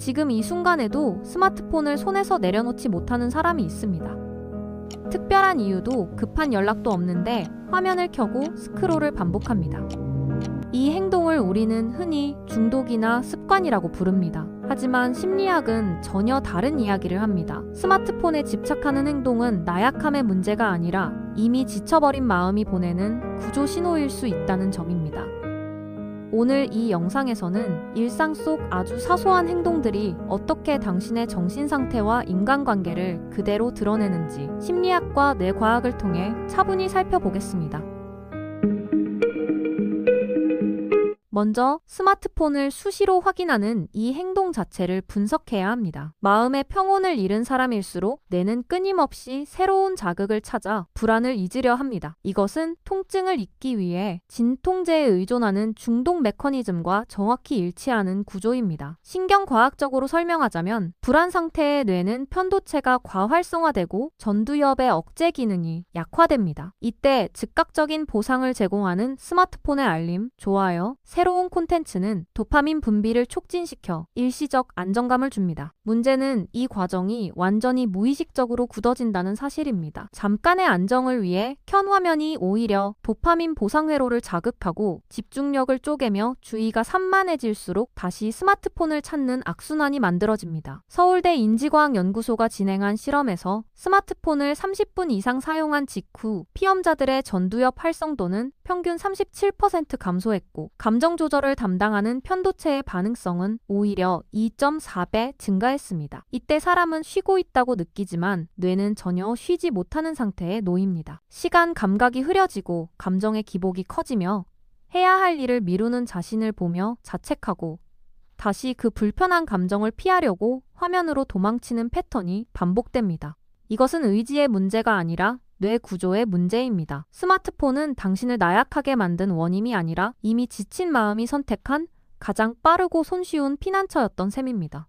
지금 이 순간에도 스마트폰을 손에서 내려놓지 못하는 사람이 있습니다. 특별한 이유도 급한 연락도 없는데 화면을 켜고 스크롤을 반복합니다. 이 행동을 우리는 흔히 중독이나 습관이라고 부릅니다. 하지만 심리학은 전혀 다른 이야기를 합니다. 스마트폰에 집착하는 행동은 나약함의 문제가 아니라 이미 지쳐버린 마음이 보내는 구조 신호일 수 있다는 점입니다. 오늘 이 영상에서는 일상 속 아주 사소한 행동들이 어떻게 당신의 정신 상태와 인간관계를 그대로 드러내는지 심리학과 뇌과학을 통해 차분히 살펴보겠습니다. 먼저 스마트폰을 수시로 확인하는 이 행동 자체를 분석해야 합니다. 마음의 평온을 잃은 사람일수록 뇌는 끊임없이 새로운 자극을 찾아 불안을 잊으려 합니다. 이것은 통증을 잊기 위해 진통제에 의존하는 중독 메커니즘과 정확히 일치하는 구조입니다. 신경과학적으로 설명하자면 불안 상태의 뇌는 편도체가 과활성화되고 전두엽의 억제 기능이 약화됩니다. 이때 즉각적인 보상을 제공하는 스마트폰의 알림, 좋아요, 새로운 콘텐츠는 도파민 분비를 촉진시켜 일시적 안정감을 줍니다. 문제는 이 과정이 완전히 무의식적으로 굳어진다는 사실입니다. 잠깐의 안정을 위해 켠 화면이 오히려 도파민 보상 회로를 자극하고 집중력을 쪼개며 주의가 산만해질수록 다시 스마트폰을 찾는 악순환이 만들어집니다. 서울대 인지과학연구소가 진행한 실험에서 스마트폰을 30분 이상 사용한 직후 피험자들의 전두엽 활성도는 평균 37% 감소했고 감정 조절을 담당하는 편도체의 반응성은 오히려 2.4배 증가했습니다. 이때 사람은 쉬고 있다고 느끼지만 뇌는 전혀 쉬지 못하는 상태에 놓입니다. 시간 감각이 흐려지고 감정의 기복이 커지며 해야 할 일을 미루는 자신을 보며 자책하고 다시 그 불편한 감정을 피하려고 화면으로 도망치는 패턴이 반복됩니다. 이것은 의지의 문제가 아니라 뇌 구조의 문제입니다. 스마트폰은 당신을 나약하게 만든 원인이 아니라 이미 지친 마음이 선택한 가장 빠르고 손쉬운 피난처였던 셈입니다.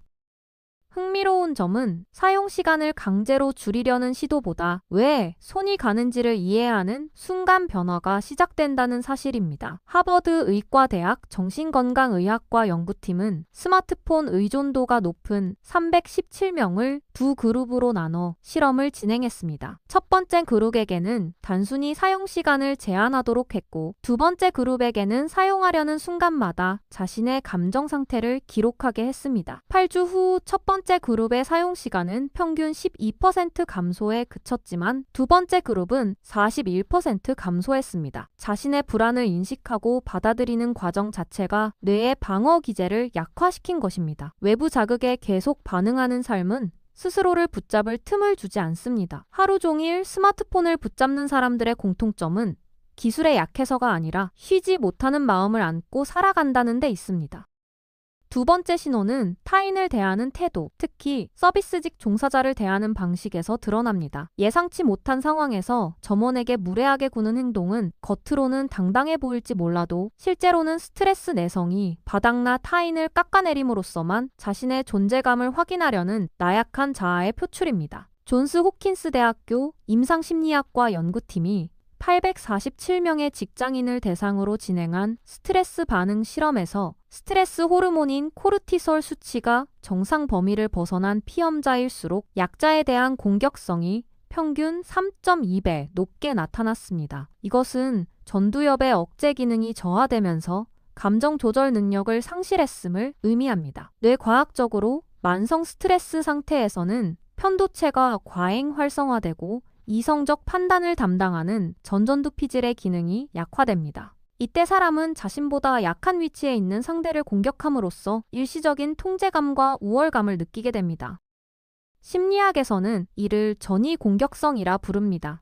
흥미로운 점은 사용 시간을 강제로 줄이려는 시도보다 왜 손이 가는지를 이해하는 순간 변화가 시작된다는 사실입니다. 하버드 의과대학 정신건강의학과 연구팀은 스마트폰 의존도가 높은 317명을 두 그룹으로 나눠 실험을 진행했습니다. 첫 번째 그룹에게는 단순히 사용 시간을 제한하도록 했고 두 번째 그룹에게는 사용하려는 순간마다 자신의 감정 상태를 기록하게 했습니다. 8주 후 첫 번째 그룹의 사용 시간은 평균 12% 감소에 그쳤지만 두 번째 그룹은 41% 감소했습니다. 자신의 불안을 인식하고 받아들이는 과정 자체가 뇌의 방어 기제를 약화시킨 것입니다. 외부 자극에 계속 반응하는 삶은 스스로를 붙잡을 틈을 주지 않습니다. 하루 종일 스마트폰을 붙잡는 사람들의 공통점은 기술에 약해서가 아니라 쉬지 못하는 마음을 안고 살아간다는 데 있습니다. 두 번째 신호는 타인을 대하는 태도, 특히 서비스직 종사자를 대하는 방식에서 드러납니다. 예상치 못한 상황에서 점원에게 무례하게 구는 행동은 겉으로는 당당해 보일지 몰라도 실제로는 스트레스 내성이 바닥나 타인을 깎아내림으로써만 자신의 존재감을 확인하려는 나약한 자아의 표출입니다. 존스 호킨스 대학교 임상심리학과 연구팀이 847명의 직장인을 대상으로 진행한 스트레스 반응 실험에서 스트레스 호르몬인 코르티솔 수치가 정상 범위를 벗어난 피험자일수록 약자에 대한 공격성이 평균 3.2배 높게 나타났습니다. 이것은 전두엽의 억제 기능이 저하되면서 감정 조절 능력을 상실했음을 의미합니다. 뇌과학적으로 만성 스트레스 상태에서는 편도체가 과잉 활성화되고 이성적 판단을 담당하는 전전두 피질의 기능이 약화됩니다. 이때 사람은 자신보다 약한 위치에 있는 상대를 공격함으로써 일시적인 통제감과 우월감을 느끼게 됩니다. 심리학에서는 이를 전이 공격성이라 부릅니다.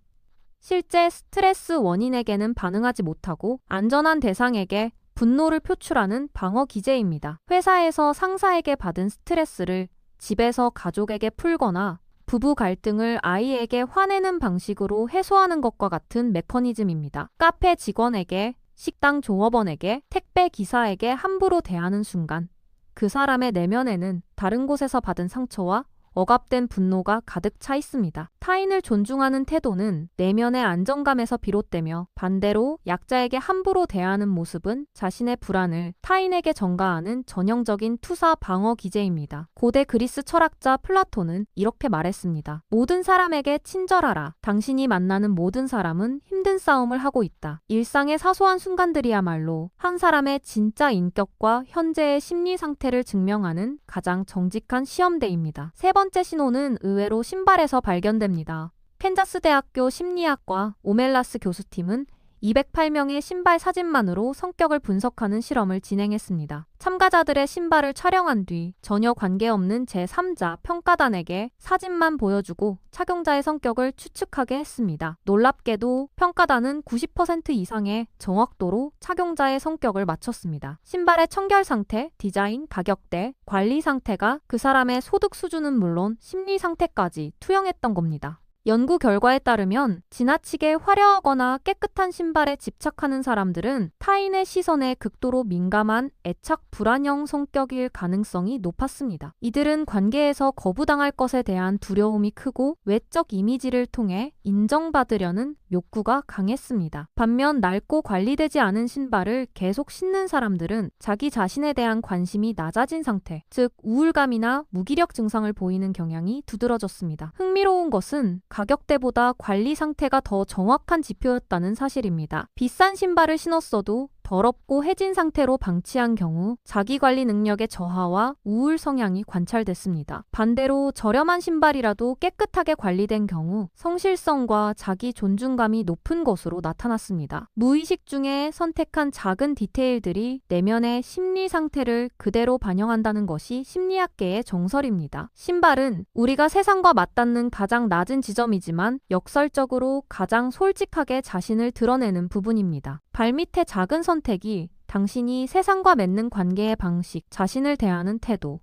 실제 스트레스 원인에게는 반응하지 못하고 안전한 대상에게 분노를 표출하는 방어 기제입니다. 회사에서 상사에게 받은 스트레스를 집에서 가족에게 풀거나 부부 갈등을 아이에게 화내는 방식으로 해소하는 것과 같은 메커니즘입니다. 카페 직원에게, 식당 종업원에게, 택배 기사에게 함부로 대하는 순간 그 사람의 내면에는 다른 곳에서 받은 상처와 억압된 분노가 가득 차 있습니다. 타인을 존중하는 태도는 내면의 안정감에서 비롯되며 반대로 약자에게 함부로 대하는 모습은 자신의 불안을 타인에게 전가하는 전형적인 투사 방어 기제입니다. 고대 그리스 철학자 플라톤은 이렇게 말했습니다. 모든 사람에게 친절하라. 당신이 만나는 모든 사람은 힘든 싸움을 하고 있다. 일상의 사소한 순간들이야말로 한 사람의 진짜 인격과 현재의 심리 상태를 증명하는 가장 정직한 시험대입니다. 세 번째 신호는 의외로 신발에서 발견됩니다. 캔자스 대학교 심리학과 오멜라스 교수팀은 208명의 신발 사진만으로 성격을 분석하는 실험을 진행했습니다. 참가자들의 신발을 촬영한 뒤 전혀 관계없는 제3자 평가단에게 사진만 보여주고 착용자의 성격을 추측하게 했습니다. 놀랍게도 평가단은 90% 이상의 정확도로 착용자의 성격을 맞췄습니다. 신발의 청결 상태, 디자인, 가격대, 관리 상태가 그 사람의 소득 수준은 물론 심리 상태까지 투영했던 겁니다. 연구 결과에 따르면 지나치게 화려하거나 깨끗한 신발에 집착하는 사람들은 타인의 시선에 극도로 민감한 애착 불안형 성격일 가능성이 높았습니다. 이들은 관계에서 거부당할 것에 대한 두려움이 크고 외적 이미지를 통해 인정받으려는 욕구가 강했습니다. 반면 낡고 관리되지 않은 신발을 계속 신는 사람들은 자기 자신에 대한 관심이 낮아진 상태, 즉 우울감이나 무기력 증상을 보이는 경향이 두드러졌습니다. 흥미로운 것은 가격대보다 관리 상태가 더 정확한 지표였다는 사실입니다. 비싼 신발을 신었어도 더럽고 해진 상태로 방치한 경우 자기관리 능력의 저하와 우울 성향이 관찰됐습니다. 반대로 저렴한 신발이라도 깨끗하게 관리된 경우 성실성과 자기 존중감이 높은 것으로 나타났습니다. 무의식 중에 선택한 작은 디테일들이 내면의 심리 상태를 그대로 반영한다는 것이 심리학계의 정설입니다. 신발은 우리가 세상과 맞닿는 가장 낮은 지점이지만 역설적으로 가장 솔직하게 자신을 드러내는 부분입니다. 발밑의 작은 선택이 당신이 세상과 맺는 관계의 방식, 자신을 대하는 태도,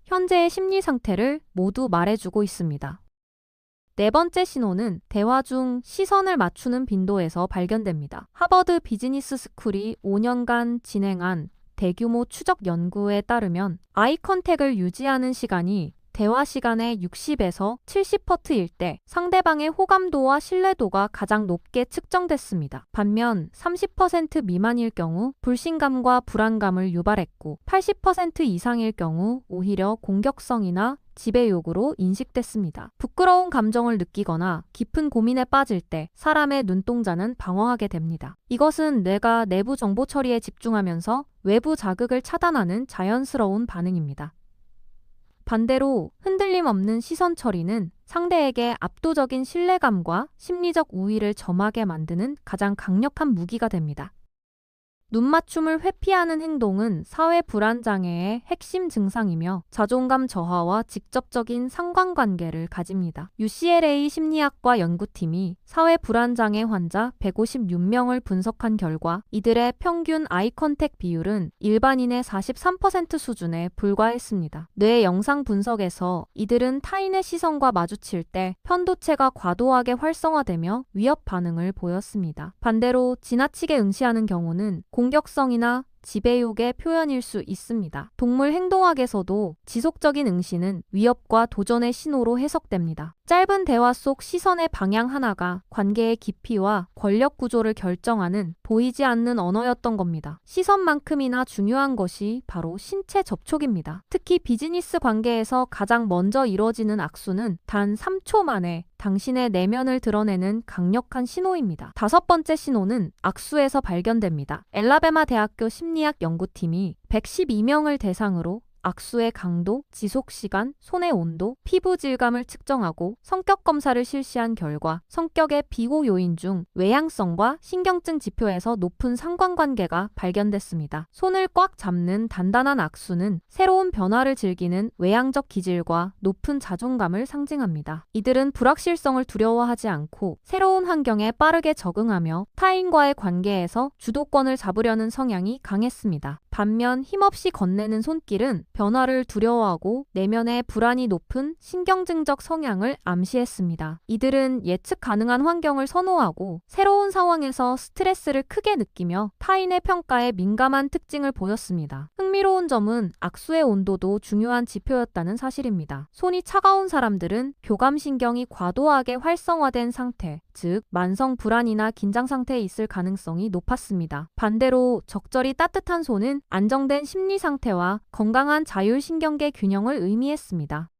현재의 심리 상태를 모두 말해주고 있습니다. 네 번째 신호는 대화 중 시선을 맞추는 빈도에서 발견됩니다. 하버드 비즈니스 스쿨이 5년간 진행한 대규모 추적 연구에 따르면 아이 컨택을 유지하는 시간이 대화 시간의 60에서 70%일 때 상대방의 호감도와 신뢰도가 가장 높게 측정됐습니다. 반면 30% 미만일 경우 불신감과 불안감을 유발했고 80% 이상일 경우 오히려 공격성이나 지배욕으로 인식됐습니다. 부끄러운 감정을 느끼거나 깊은 고민에 빠질 때 사람의 눈동자는 방황하게 됩니다. 이것은 뇌가 내부 정보 처리에 집중하면서 외부 자극을 차단하는 자연스러운 반응입니다. 반대로 흔들림 없는 시선 처리는 상대에게 압도적인 신뢰감과 심리적 우위를 점하게 만드는 가장 강력한 무기가 됩니다. 눈맞춤을 회피하는 행동은 사회 불안 장애의 핵심 증상이며 자존감 저하와 직접적인 상관관계를 가집니다. UCLA 심리학과 연구팀이 사회 불안 장애 환자 156명을 분석한 결과 이들의 평균 아이 컨택 비율은 일반인의 43% 수준에 불과했습니다. 뇌 영상 분석에서 이들은 타인의 시선과 마주칠 때 편도체가 과도하게 활성화되며 위협 반응을 보였습니다. 반대로 지나치게 응시하는 경우는 공격성이나 지배욕의 표현일 수 있습니다. 동물 행동학에서도 지속적인 응시는 위협과 도전의 신호로 해석됩니다. 짧은 대화 속 시선의 방향 하나가 관계의 깊이와 권력 구조를 결정하는 보이지 않는 언어였던 겁니다. 시선만큼이나 중요한 것이 바로 신체 접촉입니다. 특히 비즈니스 관계에서 가장 먼저 이루어지는 악수는 단 3초 만에 당신의 내면을 드러내는 강력한 신호입니다. 다섯 번째 신호는 악수에서 발견됩니다. 엘라베마 대학교 심리학 연구팀이 112명을 대상으로 악수의 강도, 지속시간, 손의 온도, 피부 질감을 측정하고 성격 검사를 실시한 결과 성격의 비호 요인 중 외향성과 신경증 지표에서 높은 상관관계가 발견됐습니다. 손을 꽉 잡는 단단한 악수는 새로운 변화를 즐기는 외향적 기질과 높은 자존감을 상징합니다. 이들은 불확실성을 두려워하지 않고 새로운 환경에 빠르게 적응하며 타인과의 관계에서 주도권을 잡으려는 성향이 강했습니다. 반면 힘없이 건네는 손길은 변화를 두려워하고 내면의 불안이 높은 신경증적 성향을 암시했습니다. 이들은 예측 가능한 환경을 선호하고 새로운 상황에서 스트레스를 크게 느끼며 타인의 평가에 민감한 특징을 보였습니다. 흥미로운 점은 악수의 온도도 중요한 지표였다는 사실입니다. 손이 차가운 사람들은 교감신경이 과도하게 활성화된 상태, 즉 만성 불안이나 긴장 상태에 있을 가능성이 높았습니다. 반대로 적절히 따뜻한 손은 안정된 심리 상태와 건강한 자율신경계 균형을 의미했습니다.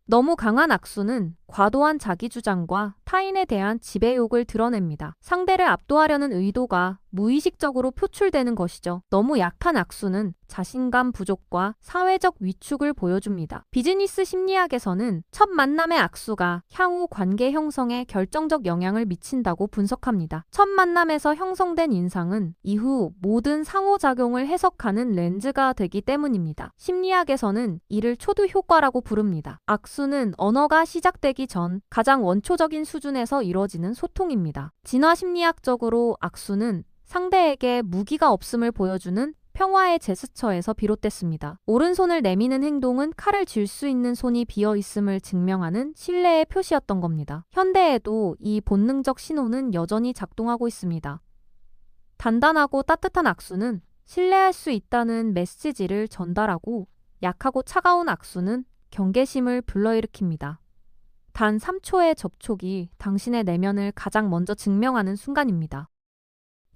너무 강한 악수는 과도한 자기주장과 타인에 대한 지배욕을 드러냅니다. 상대를 압도하려는 의도가 무의식적으로 표출되는 것이죠. 너무 약한 악수는 자신감 부족과 사회적 위축을 보여줍니다. 비즈니스 심리학에서는 첫 만남의 악수가 향후 관계 형성에 결정적 영향을 미친다고 분석합니다. 첫 만남에서 형성된 인상은 이후 모든 상호작용을 해석하는 렌즈가 되기 때문입니다. 심리학에서는 이를 초두 효과라고 부릅니다. 악수는 언어가 시작되기 전 가장 원초적인 수준에서 이루어지는 소통입니다. 진화 심리학적으로 악수는 상대에게 무기가 없음을 보여주는 평화의 제스처에서 비롯됐습니다. 오른손을 내미는 행동은 칼을 쥘 수 있는 손이 비어 있음을 증명하는 신뢰의 표시였던 겁니다. 현대에도 이 본능적 신호는 여전히 작동하고 있습니다. 단단하고 따뜻한 악수는 신뢰할 수 있다는 메시지를 전달하고 약하고 차가운 악수는 경계심을 불러일으킵니다. 단 3초의 접촉이 당신의 내면을 가장 먼저 증명하는 순간입니다.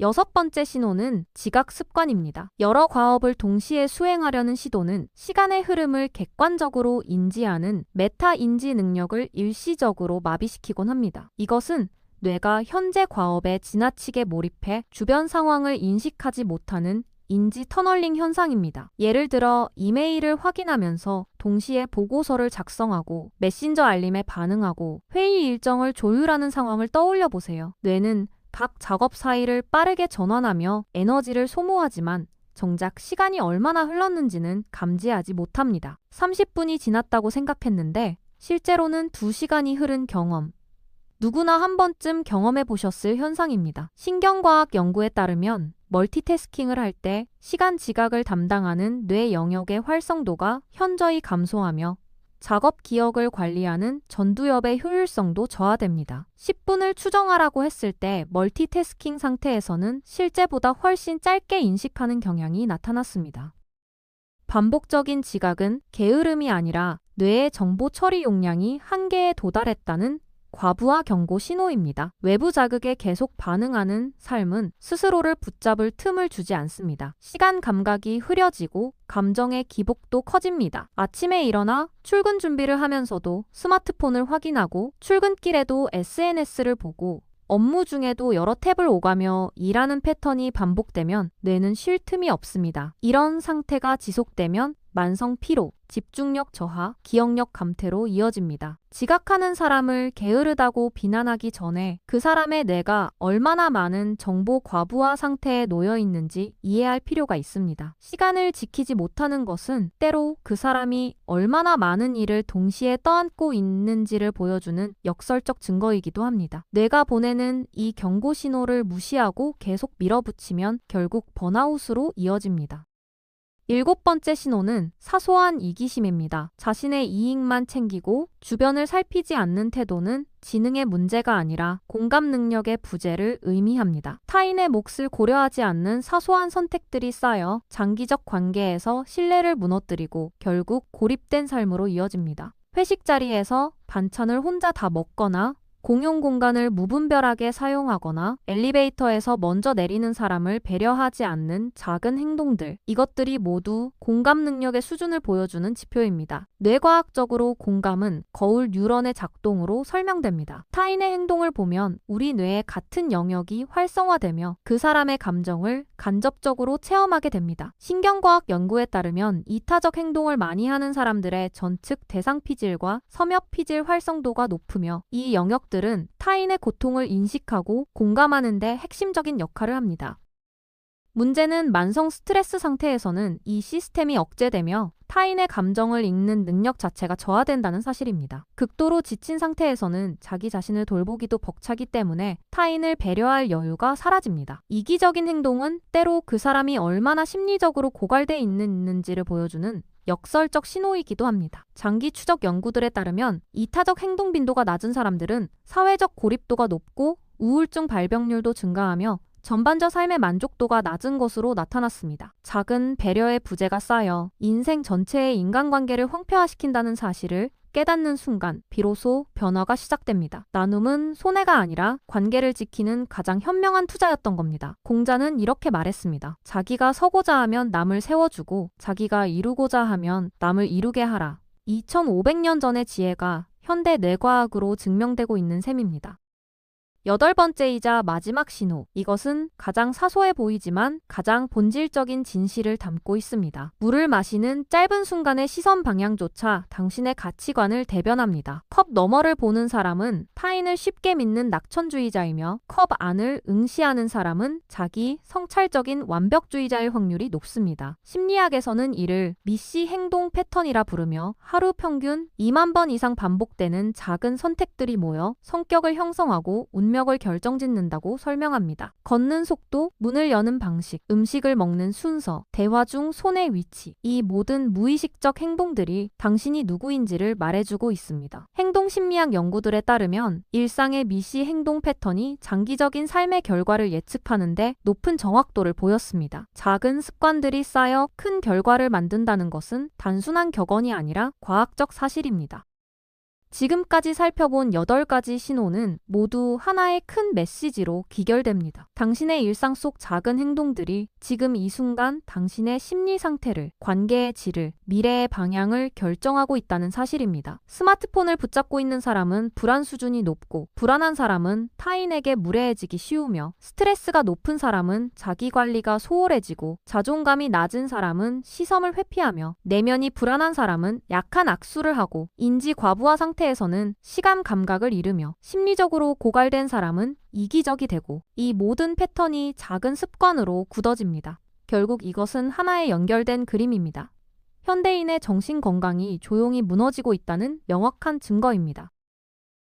6번째 신호는 지각 습관입니다. 여러 과업을 동시에 수행하려는 시도는 시간의 흐름을 객관적으로 인지하는 메타 인지 능력을 일시적으로 마비시키곤 합니다. 이것은 뇌가 현재 과업에 지나치게 몰입해 주변 상황을 인식하지 못하는 인지 터널링 현상입니다. 예를 들어 이메일을 확인하면서 동시에 보고서를 작성하고 메신저 알림에 반응하고 회의 일정을 조율하는 상황을 떠올려 보세요. 뇌는 각 작업 사이를 빠르게 전환하며 에너지를 소모하지만 정작 시간이 얼마나 흘렀는지는 감지하지 못합니다. 30분이 지났다고 생각했는데 실제로는 2시간이 흐른 경험. 누구나 한 번쯤 경험해 보셨을 현상입니다. 신경과학 연구에 따르면 멀티태스킹을 할 때 시간 지각을 담당하는 뇌 영역의 활성도가 현저히 감소하며 작업 기억을 관리하는 전두엽의 효율성도 저하됩니다. 10분을 추정하라고 했을 때 멀티태스킹 상태에서는 실제보다 훨씬 짧게 인식하는 경향이 나타났습니다. 반복적인 지각은 게으름이 아니라 뇌의 정보 처리 용량이 한계에 도달했다는 과부하 경고 신호입니다. 외부 자극에 계속 반응하는 삶은 스스로를 붙잡을 틈을 주지 않습니다. 시간 감각이 흐려지고 감정의 기복도 커집니다. 아침에 일어나 출근 준비를 하면서도 스마트폰을 확인하고 출근길에도 SNS를 보고 업무 중에도 여러 탭을 오가며 일하는 패턴이 반복되면 뇌는 쉴 틈이 없습니다. 이런 상태가 지속되면 만성 피로, 집중력 저하, 기억력 감퇴로 이어집니다. 지각하는 사람을 게으르다고 비난하기 전에 그 사람의 뇌가 얼마나 많은 정보 과부하 상태에 놓여 있는지 이해할 필요가 있습니다. 시간을 지키지 못하는 것은 때로 그 사람이 얼마나 많은 일을 동시에 떠안고 있는지를 보여주는 역설적 증거이기도 합니다. 뇌가 보내는 이 경고 신호를 무시하고 계속 밀어붙이면 결국 번아웃으로 이어집니다. 7번째 신호는 사소한 이기심입니다. 자신의 이익만 챙기고 주변을 살피지 않는 태도는 지능의 문제가 아니라 공감 능력의 부재를 의미합니다. 타인의 몫을 고려하지 않는 사소한 선택들이 쌓여 장기적 관계에서 신뢰를 무너뜨리고 결국 고립된 삶으로 이어집니다. 회식 자리에서 반찬을 혼자 다 먹거나 공용 공간을 무분별하게 사용하거나 엘리베이터에서 먼저 내리는 사람을 배려하지 않는 작은 행동들, 이것들이 모두 공감 능력의 수준을 보여주는 지표입니다. 뇌과학적으로 공감은 거울 뉴런의 작동으로 설명됩니다. 타인의 행동을 보면 우리 뇌의 같은 영역이 활성화되며 그 사람의 감정을 간접적으로 체험하게 됩니다. 신경과학 연구에 따르면 이타적 행동을 많이 하는 사람들의 전측 대상 피질과 섬엽 피질 활성도가 높으며 이 영역들은 타인의 고통을 인식하고 공감하는 데 핵심적인 역할을 합니다. 문제는 만성 스트레스 상태에서는 이 시스템이 억제되며 타인의 감정을 읽는 능력 자체가 저하된다는 사실입니다. 극도로 지친 상태에서는 자기 자신을 돌보기도 벅차기 때문에 타인을 배려할 여유가 사라집니다. 이기적인 행동은 때로 그 사람이 얼마나 심리적으로 고갈돼 있는지를 보여주는 역설적 신호이기도 합니다. 장기 추적 연구들에 따르면 이타적 행동 빈도가 낮은 사람들은 사회적 고립도가 높고 우울증 발병률도 증가하며 전반적 삶의 만족도가 낮은 것으로 나타났습니다. 작은 배려의 부재가 쌓여 인생 전체의 인간관계를 황폐화시킨다는 사실을 깨닫는 순간 비로소 변화가 시작됩니다. 나눔은 손해가 아니라 관계를 지키는 가장 현명한 투자였던 겁니다. 공자는 이렇게 말했습니다. 자기가 서고자 하면 남을 세워주고 자기가 이루고자 하면 남을 이루게 하라. 2500년 전의 지혜가 현대 뇌과학으로 증명되고 있는 셈입니다. 8번째이자 마지막 신호. 이것은 가장 사소해 보이지만 가장 본질적인 진실을 담고 있습니다. 물을 마시는 짧은 순간의 시선 방향조차 당신의 가치관을 대변합니다. 컵 너머를 보는 사람은 타인을 쉽게 믿는 낙천주의자이며 컵 안을 응시하는 사람은 자기 성찰적인 완벽주의자일 확률이 높습니다. 심리학에서는 이를 미시 행동 패턴이라 부르며 하루 평균 2만 번 이상 반복되는 작은 선택들이 모여 성격을 형성하고 운명을 결정짓는다고 설명합니다. 걷는 속도, 문을 여는 방식, 음식을 먹는 순서, 대화 중 손의 위치, 이 모든 무의식적 행동들이 당신이 누구인지를 말해주고 있습니다. 행동심리학 연구들에 따르면 일상의 미시 행동 패턴이 장기적인 삶의 결과를 예측하는데 높은 정확도를 보였습니다. 작은 습관들이 쌓여 큰 결과를 만든다는 것은 단순한 격언이 아니라 과학적 사실입니다. 지금까지 살펴본 8가지 신호는 모두 하나의 큰 메시지로 귀결됩니다. 당신의 일상 속 작은 행동들이 지금 이 순간 당신의 심리 상태를, 관계의 질을, 미래의 방향을 결정하고 있다는 사실입니다. 스마트폰을 붙잡고 있는 사람은 불안 수준이 높고, 불안한 사람은 타인에게 무례해지기 쉬우며, 스트레스가 높은 사람은 자기 관리가 소홀해지고, 자존감이 낮은 사람은 시선을 회피하며, 내면이 불안한 사람은 약한 악수를 하고, 인지 과부하 상태에서는 시간 감각을 잃으며, 심리적으로 고갈된 사람은 이기적이 되고, 이 모든 패턴이 작은 습관으로 굳어집니다. 결국 이것은 하나의 연결된 그림입니다. 현대인의 정신 건강이 조용히 무너지고 있다는 명확한 증거입니다.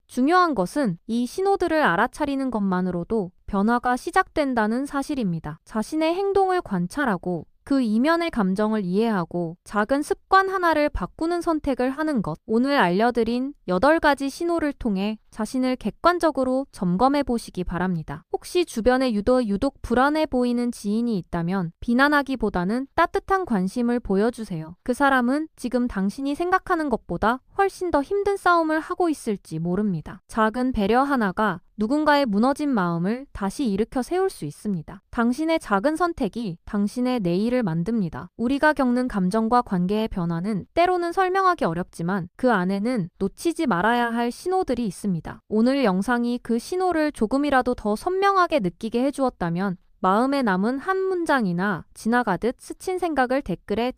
중요한 것은 이 신호들을 알아차리는 것만으로도 변화가 시작된다는 사실입니다. 자신의 행동을 관찰하고 그 이면의 감정을 이해하고 작은 습관 하나를 바꾸는 선택을 하는 것. 오늘 알려드린 8가지 신호를 통해 자신을 객관적으로 점검해 보시기 바랍니다. 혹시 주변에 유독 불안해 보이는 지인이 있다면 비난하기보다는 따뜻한 관심을 보여주세요. 그 사람은 지금 당신이 생각하는 것보다 훨씬 더 힘든 싸움을 하고 있을지 모릅니다. 작은 배려 하나가 누군가의 무너진 마음을 다시 일으켜 세울 수 있습니다. 당신의 작은 선택이 당신의 내일을 만듭니다. 우리가 겪는 감정과 관계의 변화는 때로는 설명하기 어렵지만 그 안에는 놓치지 말아야 할 신호들이 있습니다. 오늘 영상이 그 신호를 조금이라도 더 선명하게 느끼게 해주었다면 마음에 남은 한 문장이나 지나가듯 스친 생각을 댓글에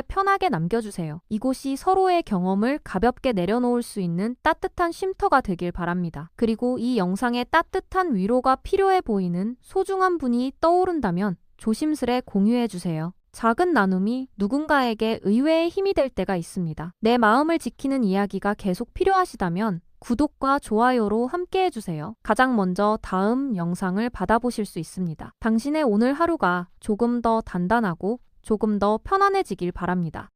편하게 남겨주세요. 이곳이 서로의 경험을 가볍게 내려놓을 수 있는 따뜻한 쉼터가 되길 바랍니다. 그리고 이 영상에 따뜻한 위로가 필요해 보이는 소중한 분이 떠오른다면 조심스레 공유해주세요. 작은 나눔이 누군가에게 의외의 힘이 될 때가 있습니다. 내 마음을 지키는 이야기가 계속 필요하시다면 구독과 좋아요로 함께 해주세요. 가장 먼저 다음 영상을 받아보실 수 있습니다. 당신의 오늘 하루가 조금 더 단단하고 조금 더 편안해지길 바랍니다.